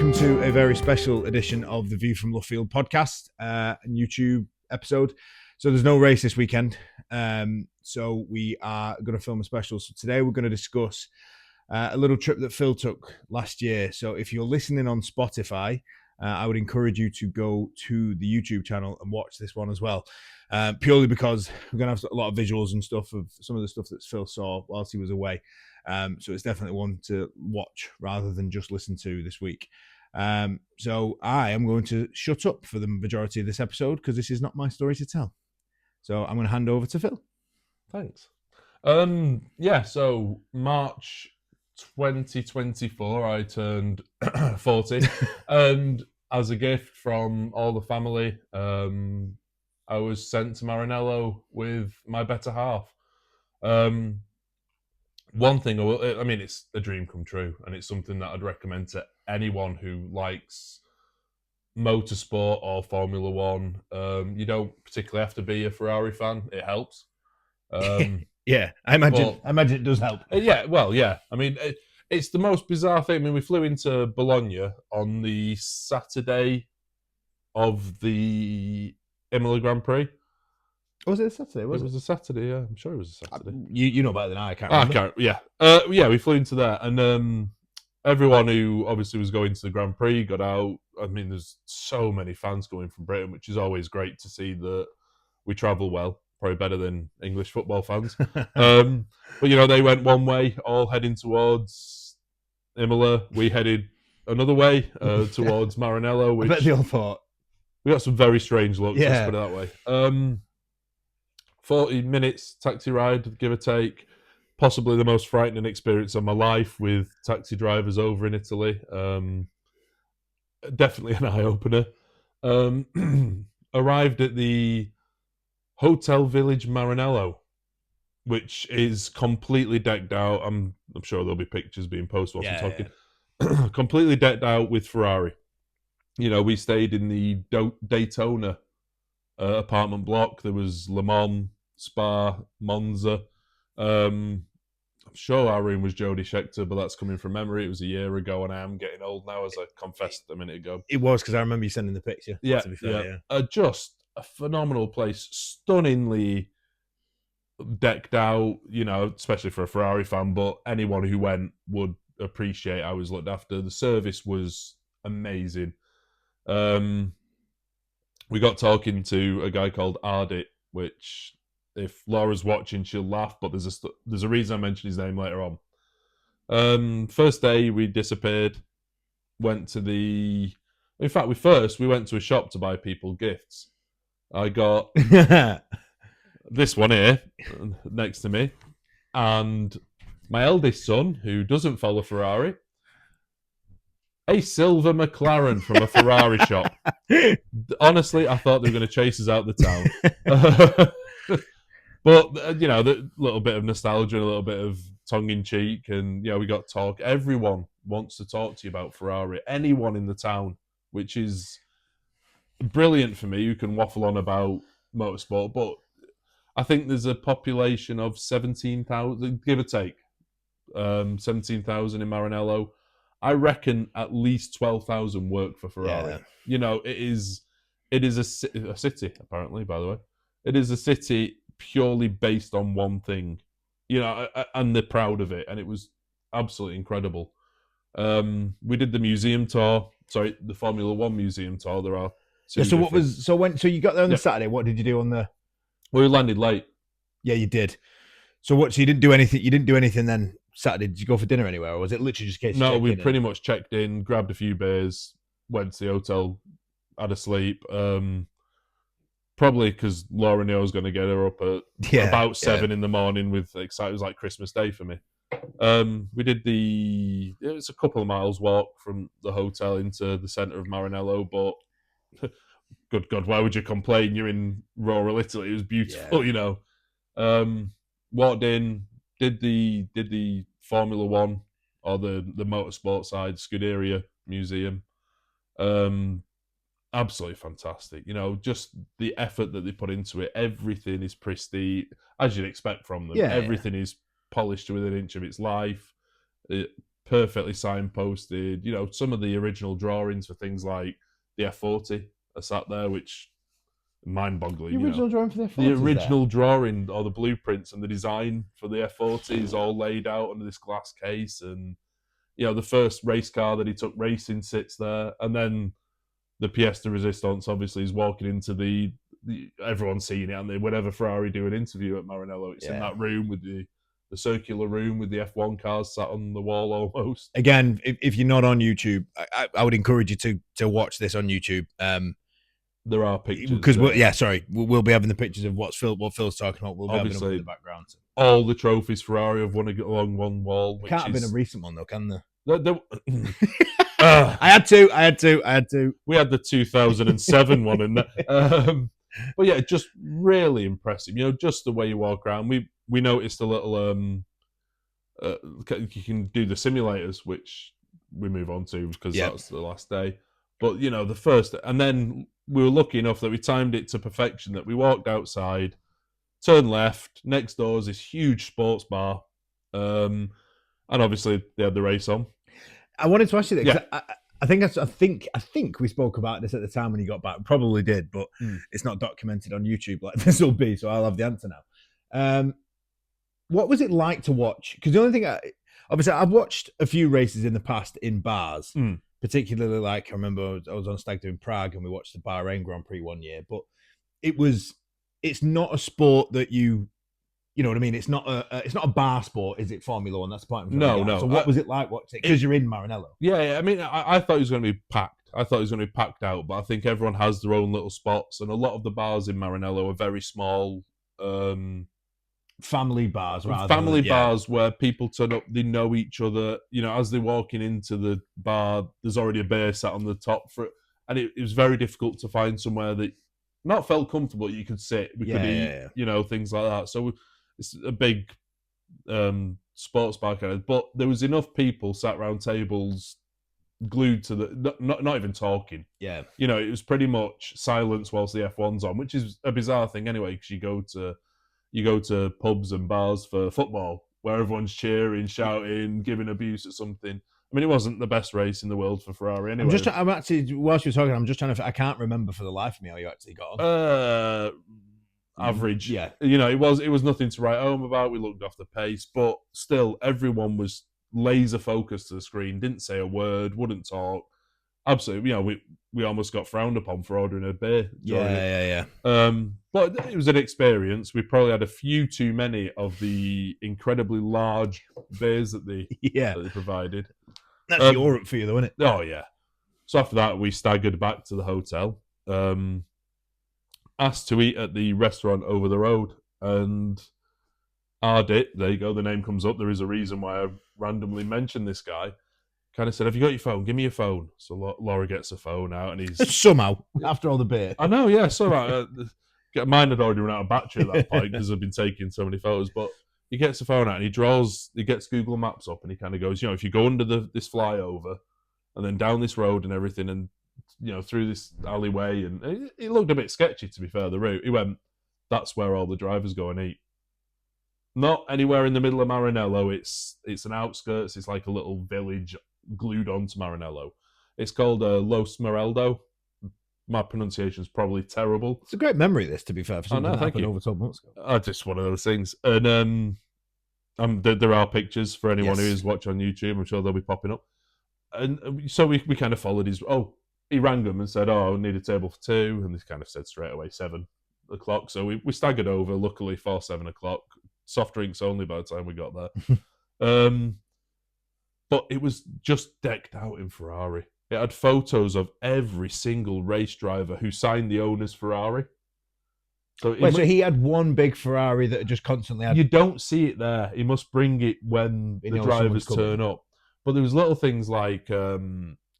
welcome to a very special edition of the View from Luffield podcast, YouTube episode. So there's no race this weekend, so we are going to film a special. So today we're going to discuss a little trip that Phil took last year. So if you're listening on Spotify, I would encourage you to go to the YouTube channel and watch this one as well, purely because we're going to have a lot of visuals and stuff of some of the stuff that Phil saw whilst he was away. So it's definitely one to watch rather than just listen to this week. So I am going to shut up for the majority of this episode because this is not my story to tell. So I'm going to hand over to Phil. Thanks. So March 2024, I turned 40. And as a gift from all the family, I was sent to Maranello with my better half. One thing, it's a dream come true, and it's something that I'd recommend to anyone who likes motorsport or Formula One. You don't particularly have to be a Ferrari fan. It helps. Yeah, I imagine it does help. It's the most bizarre thing. I mean, we flew into Bologna on the Saturday of the Imola Grand Prix. Was it a Saturday? It was a Saturday, yeah. I'm sure it was a Saturday. You know better than I can't remember. We flew into there. And everyone who obviously was going to the Grand Prix got out. I mean, there's so many fans going from Britain, which is always great to see that we travel well. Probably better than English football fans. But, they went one way, all heading towards Imola. We headed another way towards Maranello. Which I bet they all thought. We got some very strange looks, yeah. Let's put it that way. 40 minutes taxi ride, give or take. Possibly the most frightening experience of my life with taxi drivers over in Italy. Definitely an eye-opener. Arrived at the Hotel Village Maranello, which is completely decked out. I'm sure there'll be pictures being posted while I'm talking. Yeah. Completely decked out with Ferrari. We stayed in the Daytona apartment block. There was Le Mans, Spa, Monza. I'm sure our room was Jody Scheckter, but that's coming from memory. It was a year ago, and I am getting old now, as I confessed a minute ago. It was, because I remember you sending the picture. Yeah, to be fair, yeah. Just a phenomenal place, stunningly decked out, especially for a Ferrari fan, but anyone who went would appreciate how it was looked after. The service was amazing. We got talking to a guy called Ardit, which, if Laura's watching, she'll laugh, but there's a reason I mentioned his name later on. First day, we disappeared. We went to a shop to buy people gifts. I got this one here next to me, and my eldest son, who doesn't follow Ferrari, a silver McLaren from a Ferrari shop. Honestly, I thought they were going to chase us out the town. But, the little bit of nostalgia, a little bit of tongue-in-cheek, and, we got talk. Everyone wants to talk to you about Ferrari. Anyone in the town, which is brilliant for me, who can waffle on about motorsport. But I think there's a population of 17,000, give or take, 17,000 in Maranello. I reckon at least 12,000 work for Ferrari. Yeah. It is a city, apparently, by the way. It is a city purely based on one thing, and they're proud of it, and it was absolutely incredible. We did the museum tour. Sorry, the Formula One museum tour. There are two. Yeah, so you got there on the Saturday. What did you do on the? Well, we landed late. Yeah, you did. So what? So you didn't do anything. You didn't do anything then Saturday. Did you go for dinner anywhere, or was it literally just a case? No, we pretty much checked in, grabbed a few beers, went to the hotel, had a sleep. Probably because Laura knew I was going to get her up at about 7 in the morning with excitement. It was like Christmas Day for me. We did it was a couple of miles walk from the hotel into the centre of Maranello, but good God, why would you complain? You're in rural Italy. It was beautiful, Walked in, did the Formula One or the motorsport side, Scuderia Museum. Absolutely fantastic. Just the effort that they put into it. Everything is pristine, as you'd expect from them. Everything is polished to within an inch of its life. perfectly signposted. You know, some of the original drawings for things like the F40 are sat there, which mind-boggling. The original drawing for the F40 the is there. original drawing or the blueprints and the design for the F40 is all laid out under this glass case, and you know the first race car that he took racing sits there, and then the pièce de résistance obviously is walking into the everyone's seen it, and whenever Ferrari do an interview at Maranello, it's in that room with the circular room with the F1 cars sat on the wall almost. Again, if you're not on YouTube, I would encourage you to watch this on YouTube. There are pictures because we'll be having the pictures of what Phil's talking about. We'll be having them in the background. All the trophies Ferrari have won along one wall. Which can't have been a recent one though, can there? I had to. We had the 2007 one in there. But yeah, just really impressive. You know, just the way you walk around. We noticed a little. You can do the simulators, which we move on to because that's the last day. But you know, the first, and then we were lucky enough that we timed it to perfection. That we walked outside, turned left. Next door is this huge sports bar, and obviously they had the race on. I wanted to ask you that. Yeah. I think we spoke about this at the time when you got back. Probably did, but it's not documented on YouTube like this will be. So I'll have the answer now. What was it like to watch? Because the only thing, obviously, I've watched a few races in the past in bars. Particularly, like I remember I was on Stag Do in Prague and we watched the Bahrain Grand Prix one year. But it's not a sport that you know what I mean. It's not a bar sport, is it? Formula One. That's the point. No. So what was it like watching it? Because you're in Maranello. Yeah. I mean, I thought it was going to be packed. I thought it was going to be packed out, but I think everyone has their own little spots, and a lot of the bars in Maranello are very small. Family bars, bars where people turn up, they know each other. You know, as they're walking into the bar, there's already a beer sat on the top for it, and it was very difficult to find somewhere that not felt comfortable. You could sit, we could eat, you know, things like that. So it's a big sports bar kind of, but there was enough people sat around tables, glued to the not even talking. Yeah, you know, it was pretty much silence whilst the F1's on, which is a bizarre thing anyway, because you go to pubs and bars for football where everyone's cheering, shouting, giving abuse at something. I mean, it wasn't the best race in the world for Ferrari anyway. I'm actually, whilst you're talking, I'm just trying to, I can't remember for the life of me how you actually got on. Average. Yeah. You know, it was nothing to write home about. We looked off the pace, but still, everyone was laser focused to the screen, didn't say a word, wouldn't talk. Absolutely, you know, we almost got frowned upon for ordering a beer. Yeah. But it was an experience. We probably had a few too many of the incredibly large beers that they provided. That's Europe for you, though, isn't it? Oh yeah. So after that, we staggered back to the hotel. Asked to eat at the restaurant over the road, and Ardit, there you go, the name comes up. There is a reason why I randomly mentioned this guy. Kind of said, "Have you got your phone? Give me your phone." So Laura gets a phone out, and he's somehow after all the beer. I know, yeah. Somehow, mine had already run out of battery at that point because I've been taking so many photos. But he gets the phone out and he gets Google Maps up, and he kind of goes, you know, if you go under this flyover, and then down this road and everything, and you know through this alleyway, and it looked a bit sketchy to be fair. The route he went, that's where all the drivers go and eat. Not anywhere in the middle of Maranello. It's an outskirts. It's like a little village glued onto Maranello. It's called Los Meraldo. My pronunciation's probably terrible. It's a great memory, this, to be fair, for something that happened over 12 months ago. Just one of those things. And there are pictures for anyone who is watching on YouTube. I'm sure they'll be popping up. And so we kind of followed his... he rang them and said, I need a table for two. And they kind of said straight away 7 o'clock. So we staggered over, luckily, for 7 o'clock. Soft drinks only by the time we got there. But it was just decked out in Ferrari. It had photos of every single race driver who signed the owner's Ferrari. So he had one big Ferrari that just constantly had... You don't see it there. He must bring it when the drivers turn up. But there was little things like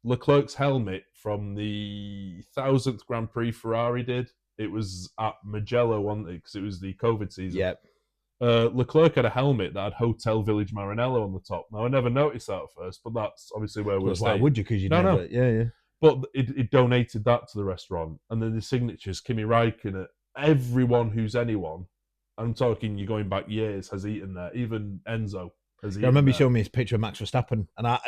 Leclerc's helmet from the 1000th Grand Prix Ferrari did. It was at Mugello, wasn't it? Because it was the COVID season. Yep. Leclerc had a helmet that had Hotel Village Maranello on the top. Now, I never noticed that at first, but that's obviously where we were staying. Why would you? Because you never... No. Yeah. But it donated that to the restaurant. And then the signatures, Kimi Räikkönen, everyone who's anyone, I'm talking you're going back years, has eaten there. Even Enzo. Has he I remember you there? showing me his picture of Max Verstappen, and I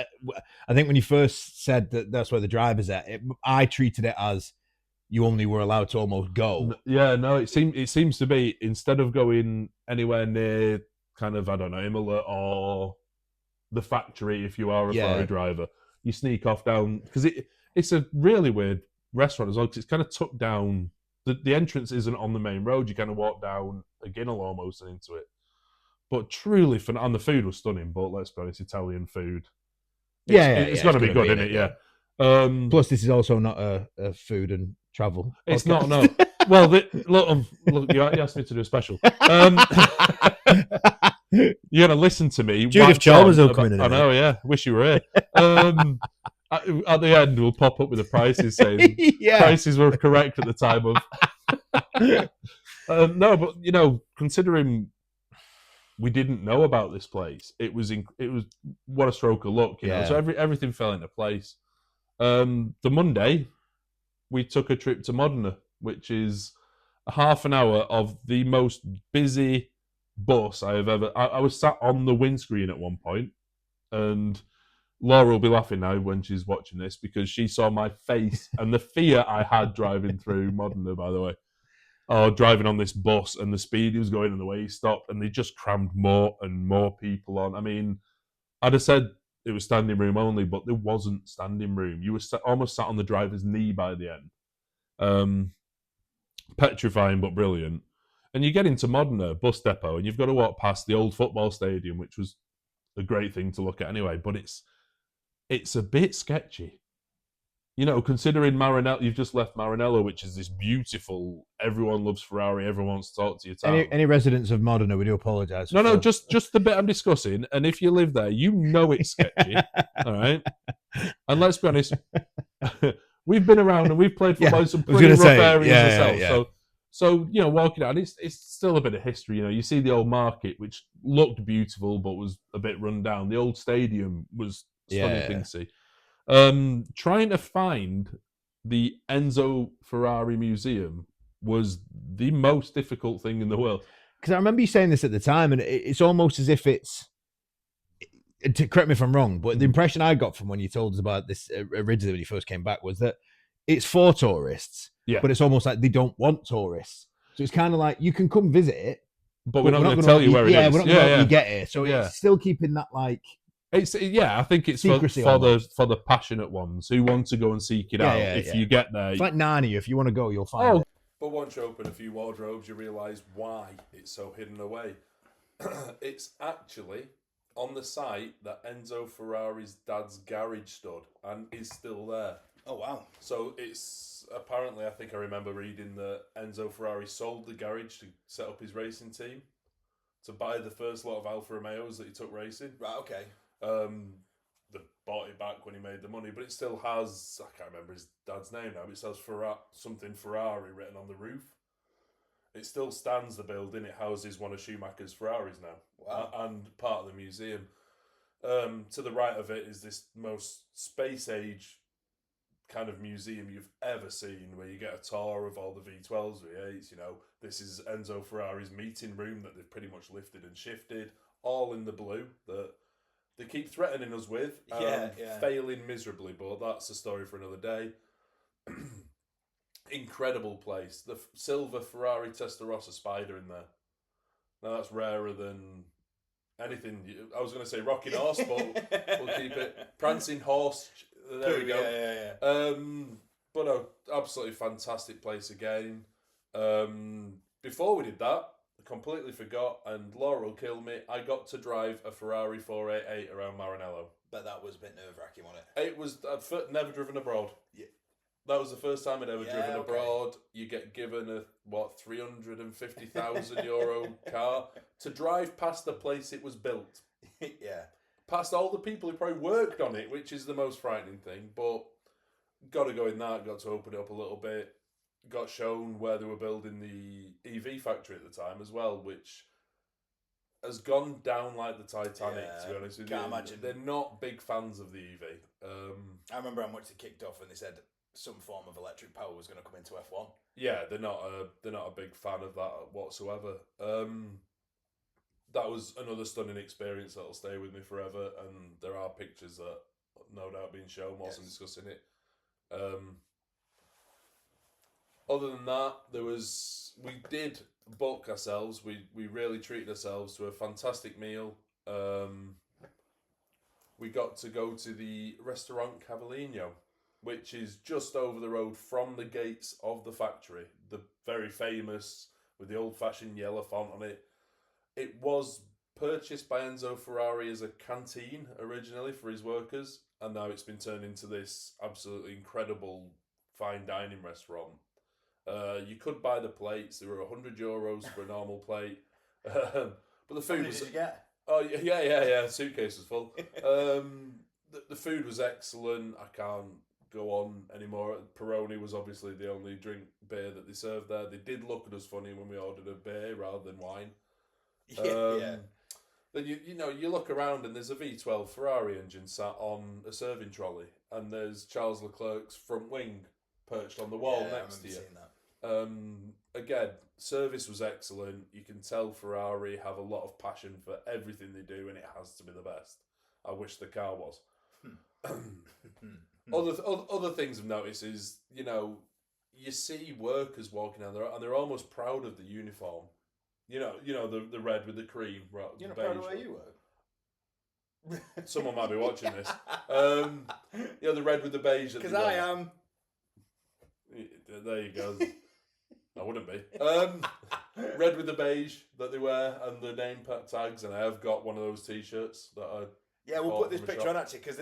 think when you first said that that's where the driver's at, I treated it as you only were allowed to almost go. Yeah, no, it seems to be, instead of going anywhere near kind of, I don't know, Imola or the factory, if you are a Ferrari driver, you sneak off down, because it's a really weird restaurant as well, because it's kind of tucked down. The entrance isn't on the main road. You kind of walk down a ginnel almost and into it. But truly, and the food was stunning. But let's be honest, Italian food, it's got to be good, isn't it? Yeah. Plus, this is also not a food and travel podcast. It's not, no. Well, look, you asked me to do a special. You're gonna listen to me. Judith Chalmers will come in. I know, yeah. Wish you were here. At the end, we'll pop up with the prices saying prices were correct at the time of. No, but considering we didn't know about this place, it was what a stroke of luck, you know. So everything fell into place. The Monday, we took a trip to Modena, which is a half an hour of the most busy bus I have ever. I was sat on the windscreen at one point, and Laura will be laughing now when she's watching this because she saw my face and the fear I had driving through Modena, by the way. Or driving on this bus and the speed he was going and the way he stopped, and they just crammed more and more people on. I mean, I'd have said it was standing room only, but there wasn't standing room. You were almost sat on the driver's knee by the end. Petrifying, but brilliant. And you get into Modena bus depot, and you've got to walk past the old football stadium, which was a great thing to look at anyway. But it's a bit sketchy, considering Maranello. You've just left Maranello, which is this beautiful. Everyone loves Ferrari. Everyone wants to talk to you. Any residents of Modena, we do apologise. No, just the bit I'm discussing. And if you live there, it's sketchy. All right. And let's be honest, we've been around and we've played football in some pretty rough areas ourselves. Yeah. So walking out, it's still a bit of history. You see the old market, which looked beautiful but was a bit run down. The old stadium was stunning thing to see. Trying to find the Enzo Ferrari Museum was the most difficult thing in the world. Because I remember you saying this at the time, and it's almost as if it's. Correct me if I'm wrong, but the impression I got from when you told us about this originally when you first came back was that it's for tourists, but it's almost like they don't want tourists. So it's kind of like you can come visit it, but we're not going to tell you where it is. Yeah, we're not going to help you get here. So it's still keeping that like. I think it's for the passionate ones who want to go and seek it out. If you get there, it's like Narnia. If you want to go, you'll find it. But once you open a few wardrobes, you realise why it's so hidden away. It's actually on the site that Enzo Ferrari's dad's garage stood and is still there. Oh, wow. So it's apparently, I think I remember reading that Enzo Ferrari sold the garage to set up his racing team to buy the first lot of Alfa Romeos that he took racing. Right, okay. They bought it back when he made the money, but it still has, I can't remember his dad's name now, but it says something Ferrari written on the roof. It still stands, the building. It houses one of Schumacher's Ferraris now. Wow. And part of the museum. To the right of it is this most space age kind of museum you've ever seen, where you get a tour of all the V12s, V8s. This is Enzo Ferrari's meeting room that they've pretty much lifted and shifted, all in the blue that they keep threatening us with, failing miserably, but that's a story for another day. Incredible place. The silver Ferrari Testarossa Spider in there. Now that's rarer than anything. I was going to say rocking horse, but we'll keep it. Prancing horse. There we go. Yeah. But an absolutely fantastic place again. Before we did that, I completely forgot, and Laura will kill me. I got to drive a Ferrari 488 around Maranello. But that was a bit nerve-wracking, wasn't it? It was. I'd never driven abroad. Yeah. That was the first time I'd ever driven abroad. You get given a €350,000 car to drive past the place it was built. Yeah. Past all the people who probably worked on it, which is the most frightening thing. But got to go in that, got to open it up a little bit. Got shown where they were building the EV factory at the time as well, which has gone down like the Titanic, to be honest with you. Can't imagine. They're not big fans of the EV. I remember how much they kicked off when they said some form of electric power was going to come into F1. Yeah, they're not a big fan of that whatsoever. that was another stunning experience that'll stay with me forever. And there are pictures that no doubt being shown whilst I'm discussing it. Other than that, we did bulk ourselves. We really treated ourselves to a fantastic meal. We got to go to the Restaurant Cavallino, which is just over the road from the gates of the factory. The very famous, with the old-fashioned yellow font on it. It was purchased by Enzo Ferrari as a canteen originally for his workers, and now it's been turned into this absolutely incredible fine dining restaurant. You could buy the plates. They were €100 for a normal plate. But the food How many was... did you get? Oh, yeah. Suitcase was full. The food was excellent. I can't go on anymore. Peroni was obviously the only beer that they served there. They did look at us funny when we ordered a beer rather than wine. Yeah. Then you look around and there's a V12 Ferrari engine sat on a serving trolley, and there's Charles Leclerc's front wing perched on the wall next to you. Seeing that. Again, service was excellent. You can tell Ferrari have a lot of passion for everything they do, and it has to be the best. I wish the car was. Other things I've noticed is, you see workers walking down there, and they're almost proud of the uniform. The red with the cream. Right, You're not proud of where you work? Someone might be watching this. The red with the beige. Because I am. There you go. I wouldn't be. Red with the beige that they wear and the name tags, and I have got one of those T-shirts that I... Yeah, we'll put this picture on actually, because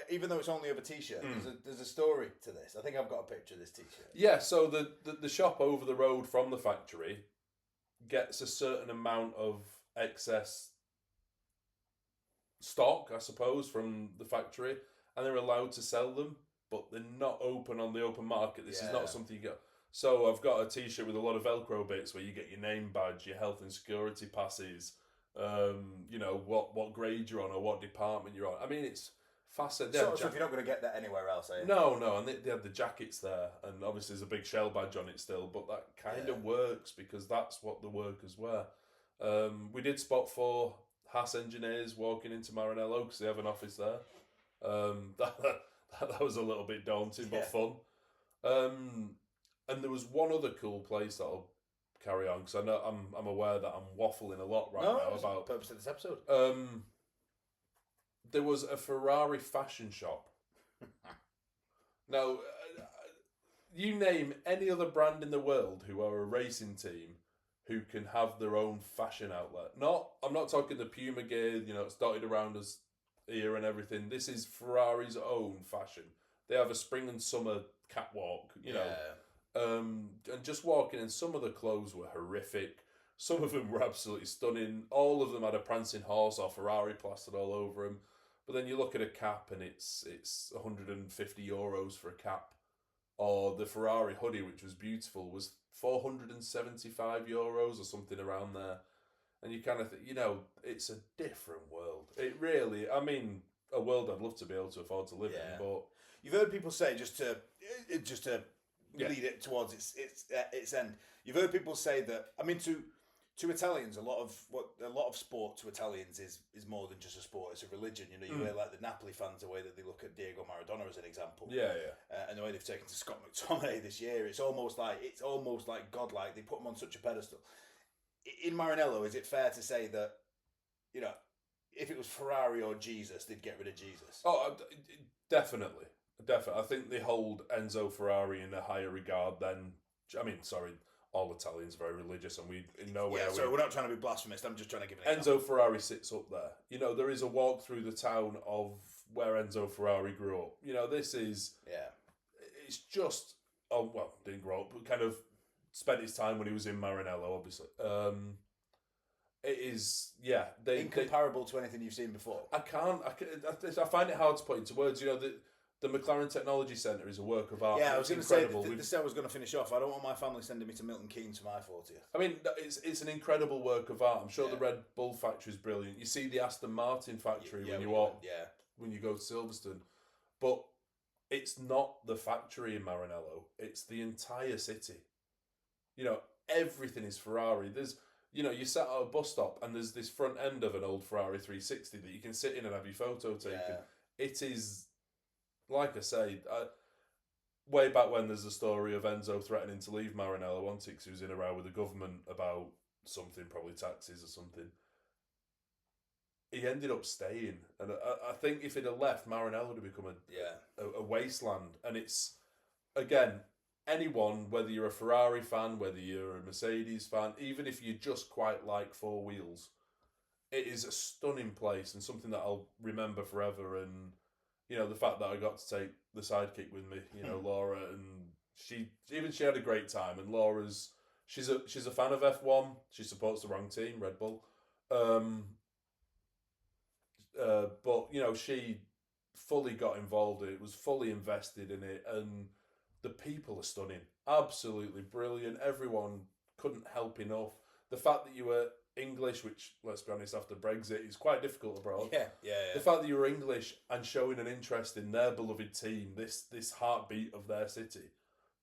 even though it's only of a T-shirt, there's a story to this. I think I've got a picture of this T-shirt. Yeah, so the shop over the road from the factory gets a certain amount of excess stock, I suppose, from the factory, and they're allowed to sell them, but they're not open on the open market. This is not something you get. So I've got a T-shirt with a lot of Velcro bits where you get your name badge, your health and security passes, what grade you're on or what department you're on. I mean, it's fascinating. So if you're not going to get that anywhere else, are you? No, and they had the jackets there, and obviously there's a big shell badge on it still, but that kind of works because that's what the workers wear. We did spot 4 Haas engineers walking into Maranello because they have an office there. That was a little bit daunting, but fun. And there was one other cool place that I'll carry on because I know I'm aware that I'm waffling a lot now about the purpose of this episode. There was a Ferrari fashion shop. Now, you name any other brand in the world who are a racing team who can have their own fashion outlet. I'm not talking the Puma gear, it's dotted around us here and everything. This is Ferrari's own fashion. They have a spring and summer catwalk, and just walking in, some of the clothes were horrific. Some of them were absolutely stunning. All of them had a prancing horse or Ferrari plastered all over them. But then you look at a cap and it's €150 for a cap. Or the Ferrari hoodie, which was beautiful, was €475 or something around there. And you kind of think, it's a different world. It really, a world I'd love to be able to afford to live in. But you've heard people say, just to lead it towards its end. You've heard people say that. To Italians, a lot of sport to Italians is more than just a sport. It's a religion. You hear like the Napoli fans, the way that they look at Diego Maradona as an example. And the way they've taken to Scott McTominay this year, it's almost like godlike. They put him on such a pedestal. In Maranello, is it fair to say that, if it was Ferrari or Jesus, they'd get rid of Jesus? Oh, definitely. I think they hold Enzo Ferrari in a higher regard than... all Italians are very religious, and we in no way... Yeah, sorry, we're not trying to be blasphemous. I'm just trying to give an example. Enzo Ferrari sits up there. There is a walk through the town of where Enzo Ferrari grew up. This is... Yeah. It's just... Oh, well, didn't grow up, but kind of spent his time when he was in Maranello, obviously. It is... Yeah. Incomparable to anything you've seen before. I find it hard to put into words. The McLaren Technology Centre is a work of art. Yeah, I was going to say, this I was going to finish off. I don't want my family sending me to Milton Keynes for my 40th. It's an incredible work of art. I'm sure the Red Bull factory is brilliant. You see the Aston Martin factory when you go to Silverstone. But it's not the factory in Maranello. It's the entire city. Everything is Ferrari. you know, you sat at a bus stop and there's this front end of an old Ferrari 360 that you can sit in and have your photo taken. It is, like I say, way back when there's a story of Enzo threatening to leave Maranello, wasn't it? 'Cause he was in a row with the government about something, probably taxes or something. He ended up staying, and I think if he'd have left, Maranello would have become a wasteland. And it's, again, anyone, whether you're a Ferrari fan, whether you're a Mercedes fan, even if you just quite like four wheels, it is a stunning place and something that I'll remember forever. And you know, the fact that I got to take the sidekick with me, you know, Laura, and she had a great time. And she's a fan of F1. She supports the wrong team, Red Bull. But you know, she fully got involved in it, was fully invested in it, and the people are stunning, absolutely brilliant. Everyone couldn't help enough. The fact that you were English, which, let's be honest, after Brexit is quite difficult abroad. Yeah. The fact that you were English and showing an interest in their beloved team, this heartbeat of their city.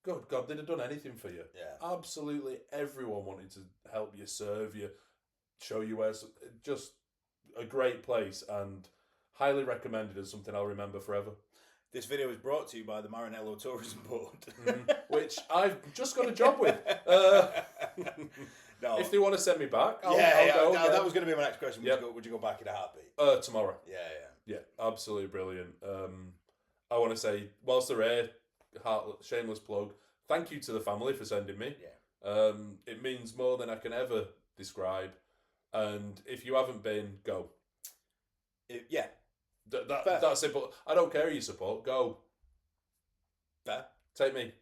Good God, they'd have done anything for you. Yeah. Absolutely everyone wanted to help you, serve you, show you where. Just a great place and highly recommended, and something I'll remember forever. This video is brought to you by the Maranello Tourism Board, which I've just got a job with. No. If they want to send me back, I'll go. That was going to be my next question. Would you go back in a heartbeat? Tomorrow. Yeah, absolutely brilliant. I want to say, whilst they're here, shameless plug, thank you to the family for sending me. Yeah. It means more than I can ever describe. And if you haven't been, go. That's it. But I don't care who you support. Go. Fair. Take me.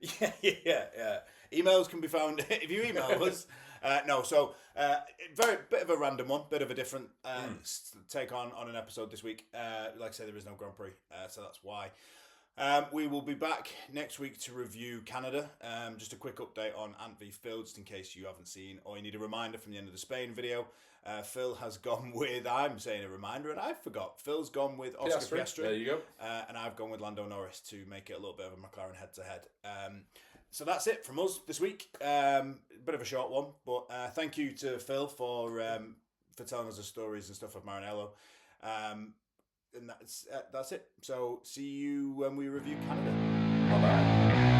Yeah. Emails can be found if you email us. Very bit of a random one, bit of a different take on an episode this week. Like I say, there is no Grand Prix, so that's why. We will be back next week to review Canada. Just a quick update on Ant v Phil, just in case you haven't seen, or you need a reminder from the end of the Spain video. Phil has gone with, I'm saying a reminder, and I forgot. Phil's gone with Oscar Piastri. There you go. And I've gone with Lando Norris to make it a little bit of a McLaren head-to-head. So that's it from us this week. Bit of a short one, but thank you to Phil for telling us the stories and stuff of Maranello. And that's it. So see you when we review Canada. Bye-bye.